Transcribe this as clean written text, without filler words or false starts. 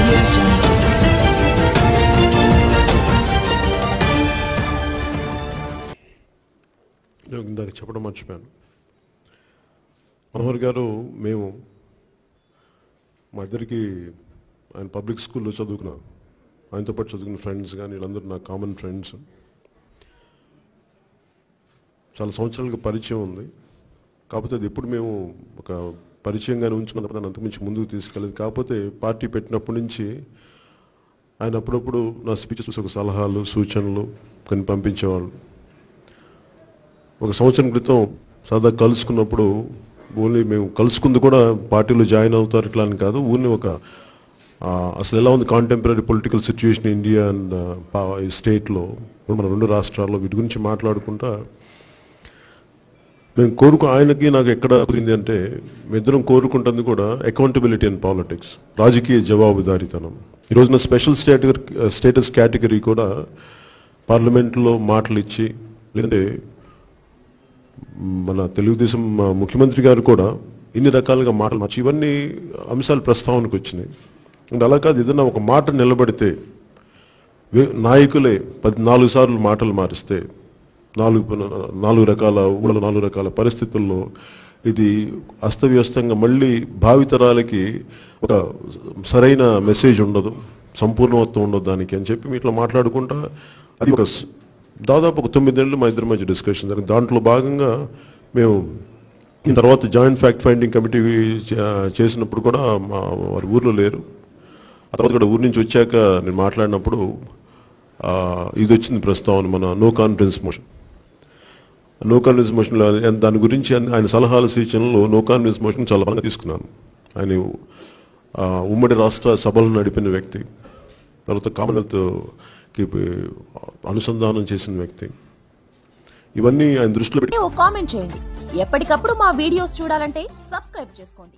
Audio Jungle. ఇందాక చెప్పడం మర్చిపోయాను. మనోహర్ గారు మేము మా ఇద్దరికి ఆయన పబ్లిక్ స్కూల్లో చదువుకున్నాం. ఆయనతో పాటు చదువుకున్న ఫ్రెండ్స్ కానీ వీళ్ళందరూ నా కామన్ ఫ్రెండ్స్. చాలా సంవత్సరాలుగా పరిచయం ఉంది. కాకపోతే అది ఎప్పుడు మేము ఒక పరిచయంగానే ఉంచుకున్న దాన్ని అంతకుమించి ముందుకు తీసుకెళ్ళేది. కాకపోతే పార్టీ పెట్టినప్పటి నుంచి ఆయన అప్పుడప్పుడు నా స్పీచెస్ చూసి ఒక సలహాలు సూచనలు కొన్ని పంపించేవాళ్ళు. ఒక సంవత్సరం క్రితం సరదా కలుసుకున్నప్పుడు ఓన్లీ మేము కలుసుకుంది కూడా పార్టీలో జాయిన్ అవుతారు ఇట్లా అని కాదు, ఊరిని ఒక అసలు ఎలా ఉంది contemporary political situation India and ఈ స్టేట్లో మన రెండు రాష్ట్రాల్లో వీటి గురించి మాట్లాడుకుంటా మేము ఆయనకి నాకు ఎక్కడ కుదిరింది అంటే మేమిద్దరం కోరుకుంటుంది కూడా అకౌంటబిలిటీ అండ్ పాలిటిక్స్, రాజకీయ జవాబుదారీతనం. ఈరోజున స్పెషల్ స్టేటస్ కేటగిరీ కూడా పార్లమెంట్లో మాటలు ఇచ్చి, లేదంటే మన తెలుగుదేశం ముఖ్యమంత్రి గారు కూడా ఇన్ని రకాలుగా మాటలు మార్చి ఇవన్నీ అంశాలు ప్రస్తావనకు వచ్చినాయి. అండ్ అలా కాదు, ఏదైనా ఒక మాట నిలబడితే నాయకులే 14 సార్లు మాటలు మారిస్తే నాలుగు రకాల పరిస్థితుల్లో ఇది అస్తవ్యస్తంగా మళ్ళీ భావితరాలకి ఒక సరైన మెసేజ్ ఉండదు, సంపూర్ణత్వం ఉండదు దానికి అని చెప్పి ఇట్లా మాట్లాడుకుంటా అది ఒక దాదాపు ఒక 9 నెలలు మా ఇద్దరి మధ్య డిస్కషన్ జరిగింది. దాంట్లో భాగంగా మేము తర్వాత జాయింట్ ఫ్యాక్ట్ ఫైండింగ్ కమిటీ చేసినప్పుడు కూడా వారి ఊర్లో లేరు. ఆ తర్వాత కూడా ఊరి నుంచి వచ్చాక నేను మాట్లాడినప్పుడు ఇది వచ్చింది ప్రస్తావన, మన నో కాన్ఫిడెన్స్ మోషన్లో దాని గురించి ఆయన సలహాల సూచనలో నో కాన్ఫిడెన్స్ మోషన్ చాలా బాగా తీసుకున్నాను. ఆయన ఉమ్మడి రాష్ట్ర సభలను నడిపిన వ్యక్తి, తర్వాత కామన్వెల్త్కి అనుసంధానం చేసిన వ్యక్తి. ఇవన్నీ ఆయన దృష్టిలో పెట్టి కామెంట్ చేయండి. ఎప్పటికప్పుడు మా వీడియోస్ చూడాలంటే సబ్స్క్రైబ్ చేసుకోండి.